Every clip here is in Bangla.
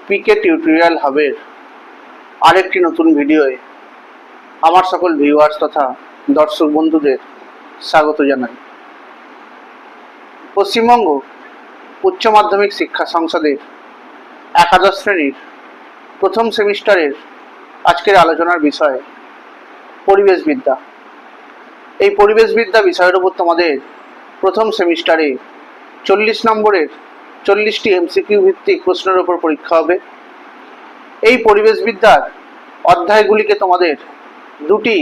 পিকে টিউটোরিয়াল হাবের আরেকটি নতুন ভিডিওয়ে আমার সকল ভিউয়ার্স তথা দর্শক বন্ধুদের স্বাগত জানাই। পশ্চিমবঙ্গ উচ্চ মাধ্যমিক শিক্ষা সংসদের একাদশ শ্রেণীর প্রথম সেমিস্টারের আজকের আলোচনার বিষয় পরিবেশবিদ্যা। এই পরিবেশবিদ্যা বিষয়ের উপর তোমাদের প্রথম সেমিস্টারে 40 নম্বরের 40টি এমসিকিউ ভিত্তিক প্রশ্নের উপর পরীক্ষা হবে। এই পরিবেশবিদ্যার অধ্যায়গুলিকে তোমাদের দুটি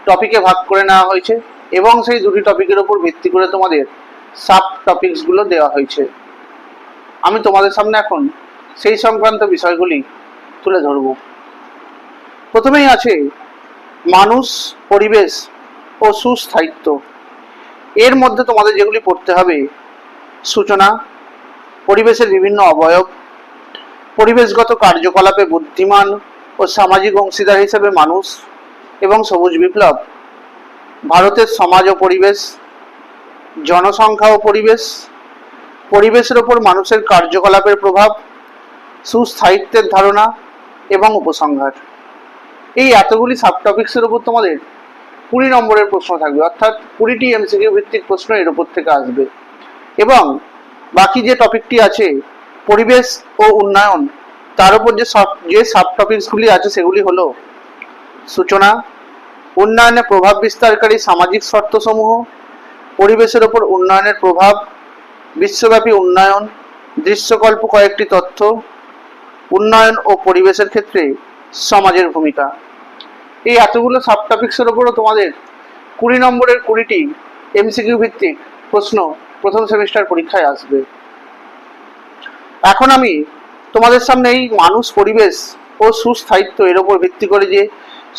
টপিকে ভাগ করে নেওয়া হয়েছে এবং সেই দুটি টপিকের উপর ভিত্তি করে তোমাদের সাব টপিকসগুলো দেওয়া হয়েছে। আমি তোমাদের সামনে এখন সেই সংক্রান্ত বিষয়গুলি তুলে ধরব। প্রথমেই আছে মানুষ, পরিবেশ ও সুস্থায়িত্ব। এর মধ্যে তোমাদের যেগুলি পড়তে হবে: সূচনা, পরিবেশের বিভিন্ন অবয়ব, পরিবেশগত কার্যকলাপে বুদ্ধিমান ও সামাজিক অংশীদার হিসেবে মানুষ এবং সবুজ বিপ্লব, ভারতের সমাজ ও পরিবেশ, জনসংখ্যা ও পরিবেশ, পরিবেশের ওপর মানুষের কার্যকলাপের প্রভাব, সুস্থায়িত্বের ধারণা এবং উপসংহার। এই এতগুলি সাবটপিক্সের উপর তোমাদের 20 নম্বরের প্রশ্ন থাকবে, অর্থাৎ 20টি এমসিকিউ ভিত্তিক প্রশ্ন এর উপর থেকে আসবে। এবং বাকি যে টপিকটি আছে পরিবেশ ও উন্নয়ন, তার উপর যে সাবটপিক্সগুলি আছে সেগুলি হলো সূচনা, উন্নয়নে প্রভাব বিস্তারকারী সামাজিক শর্তসমূহ, পরিবেশের ওপর উন্নয়নের প্রভাব, বিশ্বব্যাপী উন্নয়ন, দৃশ্যকল্প কয়েকটি তথ্য, উন্নয়ন ও পরিবেশের ক্ষেত্রে সমাজের ভূমিকা। এই এতগুলো সাবটপিক্সের ওপরও তোমাদের 20 নম্বরের 20টি এমসিকিউ ভিত্তিক প্রশ্ন প্রথম সেমিস্টার পরীক্ষায় আসবে। এখন আমি তোমাদের সামনে এই মানুষ, পরিবেশ ও সুস্থায়িত্ব এর ওপর ভিত্তি করে যে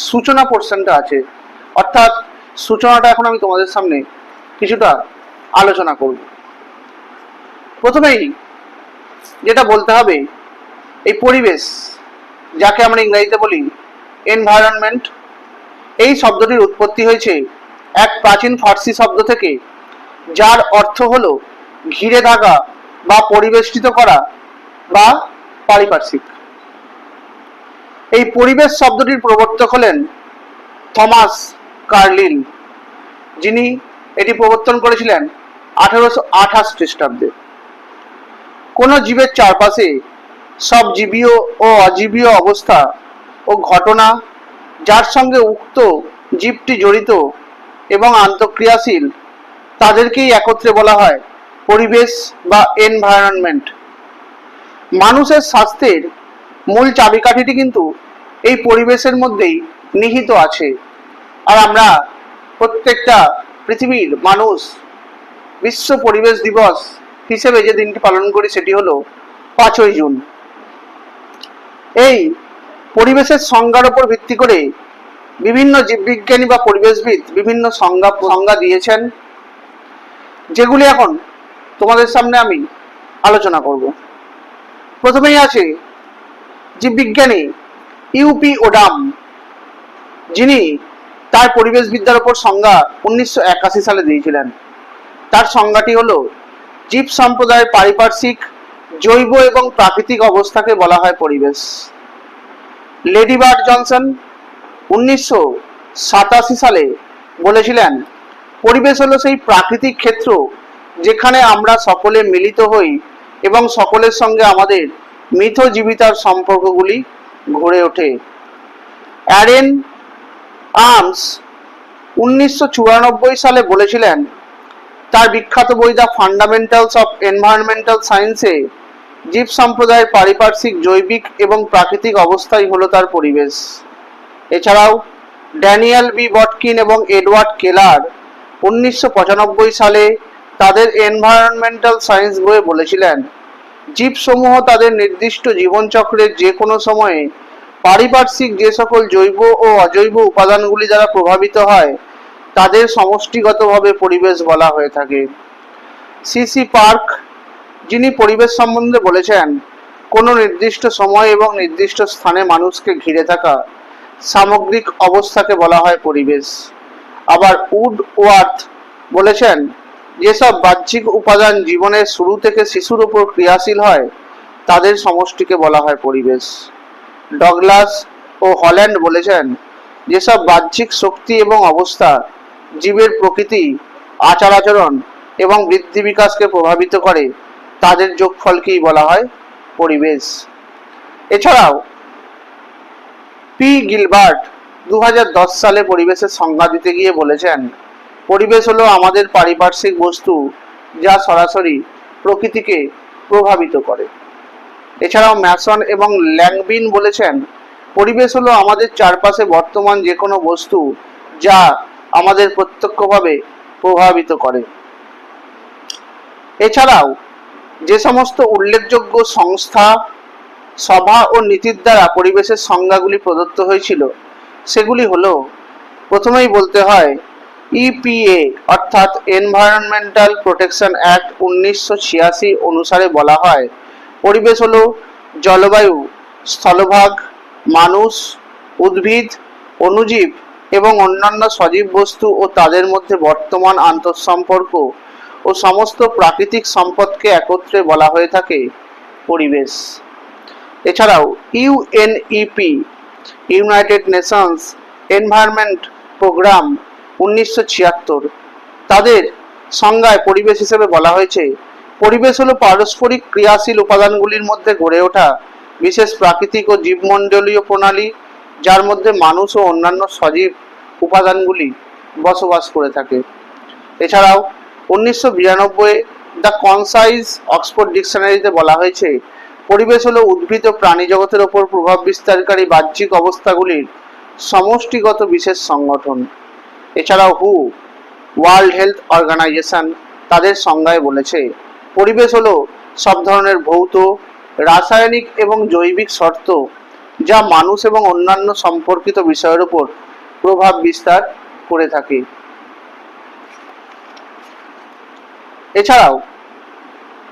সূচনা পোর্শনটা আছে, অর্থাৎ সূচনাটা এখন আমি তোমাদের সামনে কিছুটা আলোচনা করব। প্রথমেই যেটা বলতে হবে, এই পরিবেশ, যাকে আমরা ইংরেজিতে বলি এনভায়রনমেন্ট, এই শব্দটির উৎপত্তি হয়েছে এক প্রাচীন ফার্সি শব্দ থেকে, যার অর্থ হলো ঘিরে থাকা বা পরিবেষ্টিত করা বা পারিপার্শ্বিক। এই পরিবেশ শব্দটির প্রবর্তক হলেন থমাস কার্লিল, যিনি এটি প্রবর্তন করেছিলেন 1828 খ্রিস্টাব্দে। কোনো জীবের চারপাশে সব জীবীয় ও অজীবীয় অবস্থা ও ঘটনা, যার সঙ্গে উক্ত জীবটি জড়িত এবং আন্তঃক্রিয়াশীল, তাদেরকেই একত্রে বলা হয় পরিবেশ বা এনভায়রনমেন্ট। মানুষের স্বাস্থ্যের মূল চাবিকাঠিটি কিন্তু এই পরিবেশের মধ্যেই নিহিত আছে। আর আমরা প্রত্যেকটা পৃথিবীর মানুষ বিশ্ব পরিবেশ দিবস হিসেবে যে দিনটি পালন করি সেটি হলো 5ই জুন। এই পরিবেশের সংজ্ঞার উপর ভিত্তি করে বিভিন্ন জীববিজ্ঞানী বা পরিবেশবিদ বিভিন্ন সংজ্ঞা দিয়েছেন, যেগুলি এখন তোমাদের সামনে আমি আলোচনা করব। প্রথমেই আছে জীববিজ্ঞানী ইউপি ওডাম, যিনি তার পরিবেশবিদ্যার উপর সংজ্ঞা 1981 সালে দিয়েছিলেন। তার সংজ্ঞাটি হলো জীব সম্প্রদায়ের পারিপার্শ্বিক, জৈব এবং প্রাকৃতিক অবস্থাকে বলা হয় পরিবেশ। লেডি বার্ড জনসন 1987 সালে বলেছিলেন, পরিবেশ হলো সেই প্রাকৃতিক ক্ষেত্র যেখানে আমরা সকলে মিলিত হই এবং সকলের সঙ্গে আমাদের মিথজীবিতার সম্পর্কগুলি গড়ে ওঠে। অ্যারেন আর্মস 1994 সালে বলেছিলেন তার বিখ্যাত বই দ্য ফান্ডামেন্টালস অফ এনভায়রনমেন্টাল সায়েন্সে, জীব সম্প্রদায়ের পারিপার্শ্বিক, জৈবিক এবং প্রাকৃতিক অবস্থাই হলো তার পরিবেশ। এছাড়াও ড্যানিয়েল বি বটকিন এবং এডওয়ার্ড কেলার 1995 সালে তাদের এনভায়রনমেন্টাল সায়েন্স বইয়ে বলেছিলেন, জীবসমূহ তাদের নির্দিষ্ট জীবনচক্রের যে কোনো সময়ে পারিপার্শ্বিক যে সকল জৈব ও অজৈব উপাদানগুলি দ্বারা প্রভাবিত হয় তাদের সমষ্টিগতভাবে পরিবেশ বলা হয়ে থাকে। সিসি পার্ক, যিনি পরিবেশ সম্বন্ধে বলেছেন, কোনো নির্দিষ্ট সময় এবং নির্দিষ্ট স্থানে মানুষকে ঘিরে থাকা সামগ্রিক অবস্থাকে বলা হয় পরিবেশ। আবার উডওয়ার্থ বলেছেন, যেসব বাহ্যিক উপাদান জীবনের শুরু থেকে শিশুর উপর ক্রিয়াশীল হয় তাদের সমষ্টিকে বলা হয় পরিবেশ। ডগলাস ও হল্যান্ড বলেছেন, যেসব বাহ্যিক শক্তি এবং অবস্থা জীবের প্রকৃতি, আচার আচরণ এবং বৃদ্ধি বিকাশকে প্রভাবিত করে তাদের যোগফলকেই বলা হয় পরিবেশ। এছাড়াও পি গিলবার্ট 2010 সালে পরিবেশের সংজ্ঞা দিতে গিয়ে বলেছেন, পরিবেশ হলো আমাদের পারিপার্শ্বিক বস্তু যা সরাসরি প্রকৃতিকে প্রভাবিত করে। এছাড়াও ম্যাসন এবং ল্যাংবিন বলেছেন, পরিবেশ হলো আমাদের চারপাশে বর্তমান যে কোনো বস্তু যা আমাদের প্রত্যক্ষভাবে প্রভাবিত করে। এছাড়াও যে সমস্ত উল্লেখযোগ্য সংস্থা, সভা ও নীতির দ্বারা পরিবেশের সংজ্ঞাগুলি প্রদত্ত হয়েছিল সেগুলি হলো, প্রথমেই বলতে হয় ইপিএ অর্থাৎ এনভায়রনমেন্টাল প্রোটেকশন অ্যাক্ট 1986 অনুসারে বলা হয়, পরিবেশ হলো জলবায়ু, স্থলভাগ, মানুষ, উদ্ভিদ, অণুজীব এবং অন্যান্য সজীব বস্তু ও তাদের মধ্যে বর্তমান আন্তঃসম্পর্ক ও সমস্ত প্রাকৃতিক সম্পদকে একত্রে বলা হয়ে থাকে পরিবেশ। এছাড়াও UNEP United Nations Environment Programme 1976 তাদের সংজ্ঞায় পরিবেশ হিসেবে বলা হয়েছে, পরিবেশ হলো পারস্পরিক ক্রিয়াশীল উপাদানগুলির মধ্যে গড়ে ওঠা বিশেষ প্রাকৃতিক ও জীবমণ্ডলীয় প্রণালী যার মধ্যে মানুষ ও অন্যান্য সজীব উপাদানগুলি বসবাস করে থাকে। এছাড়াও 1992 দ্য কনসাইজ অক্সফোর্ড ডিকশনারিতে বলা হয়েছে, পরিবেশ হলো উদ্ভিদ ও প্রাণী জগতের ওপর প্রভাব বিস্তারকারী বাহ্যিক অবস্থাগুলির সমষ্টিগত বিশেষ সংগঠন। এছাড়াও ওয়ার্ল্ড হেলথ অর্গানাইজেশন তাদের সংজ্ঞায় বলেছে, পরিবেশ হলো সব ধরনের ভৌত, রাসায়নিক এবং জৈবিক শর্ত যা মানুষ এবং অন্যান্য সম্পর্কিত বিষয়ের উপর প্রভাব বিস্তার করে থাকে। এছাড়াও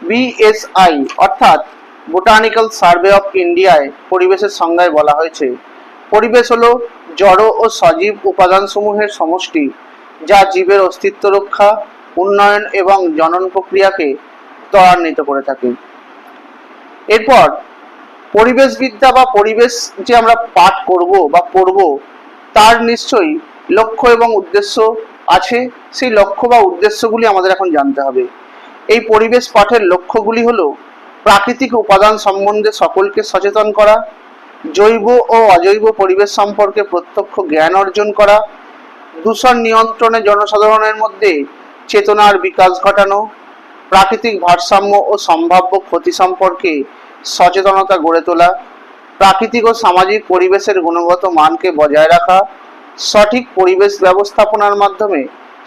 বিএসআই অর্থাৎ বোটানিক্যাল সার্ভে অফ ইন্ডিয়ায় পরিবেশের সংজ্ঞায় বলা হয়েছে, পরিবেশ হলো জড় ও সজীব উপাদানসমূহের সমষ্টি যা জীবের অস্তিত্ব রক্ষা, উন্নয়ন এবং জনন প্রক্রিয়াকে ত্বরান্বিত করে থাকে। এরপর পরিবেশবিদ্যা বা পরিবেশ যে আমরা পাঠ করব বা পড়ব তার নিশ্চয়ই লক্ষ্য এবং উদ্দেশ্য আছে, সেই লক্ষ্য বা উদ্দেশ্যগুলি আমাদের এখন জানতে হবে। এই পরিবেশ পাঠের লক্ষ্যগুলি হলো প্রাকৃতিক উপাদান সম্বন্ধে সকলকে সচেতন করা, জৈব ও অজৈব পরিবেশ সম্পর্কে প্রত্যক্ষ জ্ঞান অর্জন করা, দূষণ নিয়ন্ত্রণে জনসাধারণের মধ্যে চেতনার বিকাশ ঘটানো, প্রাকৃতিক ভারসাম্য ও সম্ভাব্য ক্ষতি সম্পর্কে সচেতনতা গড়ে তোলা, প্রাকৃতিক ও সামাজিক পরিবেশের গুণগত মানকে বজায় রাখা, সঠিক পরিবেশ ব্যবস্থাপনার মাধ্যমে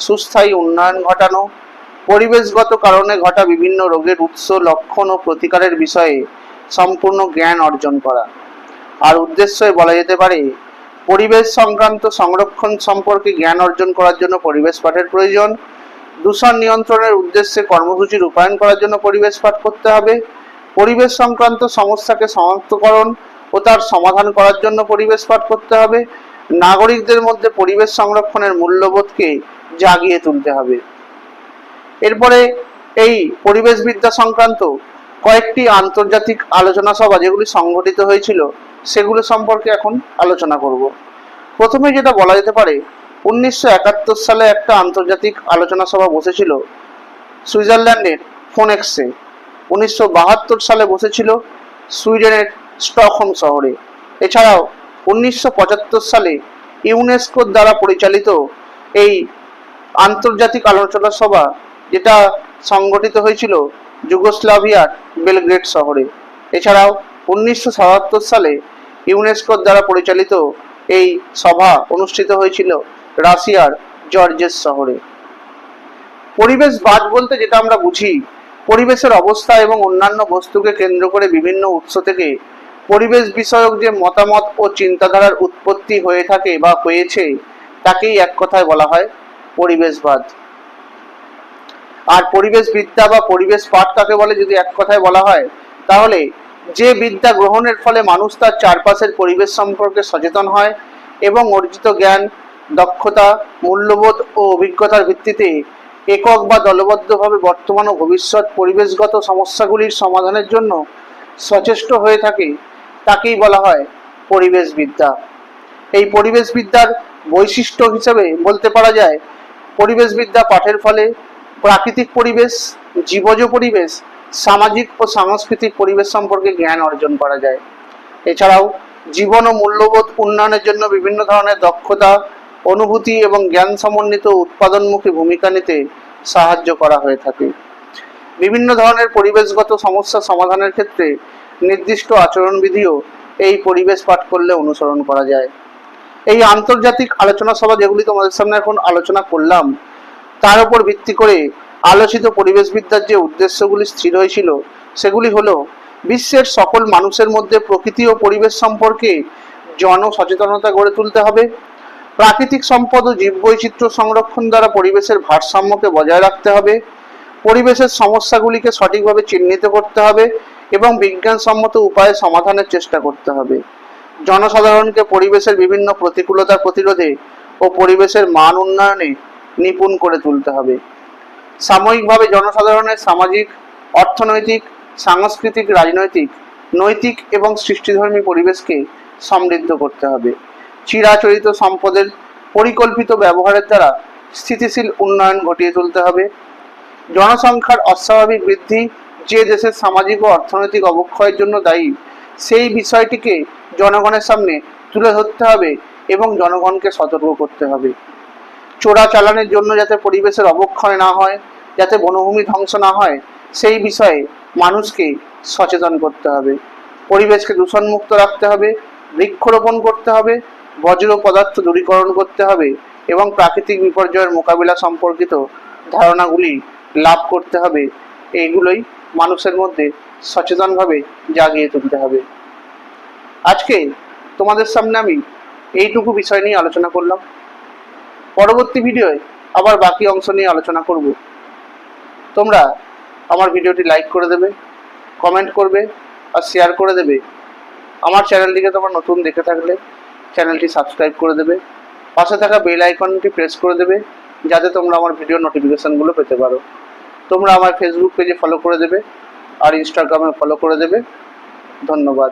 সুস্থায়ী উন্নয়ন ঘটানো, পরিবেশগত কারণে ঘটা বিভিন্ন রোগের উৎস, লক্ষণ ও প্রতিকারের বিষয়ে সম্পূর্ণ জ্ঞান অর্জন করা। আর উদ্দেশ্যে বলা যেতে পারে, পরিবেশ সংক্রান্ত সংরক্ষণ সম্পর্কে জ্ঞান অর্জন করার জন্য পরিবেশ পাঠের প্রয়োজন, দূষণ নিয়ন্ত্রণের উদ্দেশ্যে কর্মসূচি রূপায়ণ করার জন্য পরিবেশ পাঠ করতে হবে, পরিবেশ সংক্রান্ত সমস্যাকে শনাক্তকরণ ও তার সমাধান করার জন্য পরিবেশ পাঠ করতে হবে, নাগরিকদের মধ্যে পরিবেশ সংরক্ষণের মূল্যবোধকে জাগিয়ে তুলতে হবে। এরপরে এই পরিবেশবিদ্যা সংক্রান্ত কয়েকটি আন্তর্জাতিক আলোচনা সভা যেগুলি সংগঠিত হয়েছিল সেগুলো সম্পর্কে এখন আলোচনা করব। প্রথমে যেটা বলা যেতে পারে, 1971 সালে একটা আন্তর্জাতিক আলোচনা সভা বসেছিল সুইজারল্যান্ডের ফোনেক্সে। 1972 সালে বসেছিল সুইডেনের স্টকহোম শহরে। এছাড়াও 1975 সালে ইউনেস্কোর দ্বারা পরিচালিত এই আন্তর্জাতিক আলোচনা সভা যেটা সংগঠিত হয়েছিল যুগোস্লাভিয়ার বেলগ্রেড শহরে। এছাড়াও 1977 সালে ইউনেস্কোর দ্বারা পরিচালিত এই সভা অনুষ্ঠিত হয়েছিল রাশিয়ার জর্জেস শহরে। পরিবেশবাদ বলতে যেটা আমরা বুঝি, পরিবেশের অবস্থা এবং অন্যান্য বস্তুকে কেন্দ্র করে বিভিন্ন উৎস থেকে পরিবেশ বিষয়ক যে মতামত ও চিন্তাধারার উৎপত্তি হয়ে থাকে বা হয়েছে তাকেই এক কথায় বলা হয় পরিবেশবাদ। আর পরিবেশবিদ্যা বা পরিবেশ পাঠ কাকে বলে যদি এক কথায় বলা হয়, তাহলে যে বিদ্যা গ্রহণের ফলে মানুষ তার চারপাশের পরিবেশ সম্পর্কে সচেতন হয় এবং অর্জিত জ্ঞান, দক্ষতা, মূল্যবোধ ও অভিজ্ঞতার ভিত্তিতে একক বা দলবদ্ধভাবে বর্তমান ও ভবিষ্যৎ পরিবেশগত সমস্যাগুলির সমাধানের জন্য সচেষ্ট হয়ে থাকে তাকেই বলা হয় পরিবেশবিদ্যা। এই পরিবেশবিদ্যার বৈশিষ্ট্য হিসেবে বলতে পারা যায়, পরিবেশবিদ্যা পাঠের ফলে প্রাকৃতিক পরিবেশ, জীবজ পরিবেশ, সামাজিক ও সাংস্কৃতিক পরিবেশ সম্পর্কে জ্ঞান অর্জন করা যায়। এছাড়াও জীবন ও মূল্যবোধ উন্নয়নের জন্য বিভিন্ন ধরনের দক্ষতা, অনুভূতি এবং জ্ঞান সমন্বিত উৎপাদনমুখী ভূমিকা নিতে সাহায্য করা হয়ে থাকে। বিভিন্ন ধরনের পরিবেশগত সমস্যা সমাধানের ক্ষেত্রে নির্দিষ্ট আচরণবিধিও এই পরিবেশ পাঠ করলে অনুসরণ করা যায়। এই আন্তর্জাতিক আলোচনা সভা যেগুলি তোমাদের সামনে এখন আলোচনা করলাম, তার উপর ভিত্তি করে আলোচিত পরিবেশবিদ্যার যে উদ্দেশ্যগুলি স্থির হয়েছিল সেগুলি হলো, বিশ্বের সকল মানুষের মধ্যে প্রকৃতি ও পরিবেশ সম্পর্কে জনসচেতনতা গড়ে তুলতে হবে, প্রাকৃতিক সম্পদ ও জীববৈচিত্র্য সংরক্ষণ দ্বারা পরিবেশের ভারসাম্যকে বজায় রাখতে হবে, পরিবেশের সমস্যাগুলিকে সঠিকভাবে চিহ্নিত করতে হবে এবং বিজ্ঞানসম্মত উপায়ে সমাধানের চেষ্টা করতে হবে, জনসাধারণকে পরিবেশের বিভিন্ন প্রতিকূলতার প্রতিরোধে ও পরিবেশের মান উন্নয়নে নিপুণ করে তুলতে হবে। সাময়িকভাবে জনসাধারণের সামাজিক, অর্থনৈতিক, সাংস্কৃতিক, রাজনৈতিক, নৈতিক এবং সৃষ্টিধর্মী পরিবেশকে সমৃদ্ধ করতে হবে। চিরাচরিত সম্পদের পরিকল্পিত ব্যবহারের দ্বারা স্থিতিশীল উন্নয়ন ঘটিয়ে তুলতে হবে। জনসংখ্যার অস্বাভাবিক বৃদ্ধি যে দেশের সামাজিক ও অর্থনৈতিক অবক্ষয়ের জন্য দায়ী, সেই বিষয়টিকে জনগণের সামনে তুলে ধরতে হবে এবং জনগণকে সতর্ক করতে হবে। চোরাচালানের জন্য যাতে পরিবেশের অবক্ষয় না হয়, যাতে বনভূমি ধ্বংস না হয়, সেই বিষয়ে মানুষকে সচেতন করতে হবে। পরিবেশকে দূষণমুক্ত রাখতে হবে, বৃক্ষরোপণ করতে হবে, বর্জ্য পদার্থ দূরীকরণ করতে হবে এবং প্রাকৃতিক বিপর্যয়ের মোকাবিলা সম্পর্কিত ধারণাগুলি লাভ করতে হবে। এইগুলোই মানুষের মধ্যে সচেতনভাবে জাগিয়ে তুলতে হবে। আজকে তোমাদের সামনে আমি এইটুকু বিষয় নিয়ে আলোচনা করলাম। পরবর্তী ভিডিওয় আবার বাকি অংশ নিয়ে আলোচনা করব। তোমরা আমার ভিডিওটি লাইক করে দেবে, কমেন্ট করবে আর শেয়ার করে দেবে। আমার চ্যানেলটিকে তোমরা নতুন দেখে থাকলে চ্যানেলটি সাবস্ক্রাইব করে দেবে, পাশে থাকা বেল আইকনটি প্রেস করে দেবে যাতে তোমরা আমার ভিডিও নোটিফিকেশনগুলো পেতে পারো। তোমরা আমার ফেসবুক পেজে ফলো করে দেবে আর ইনস্টাগ্রামে ফলো করে দেবে। ধন্যবাদ।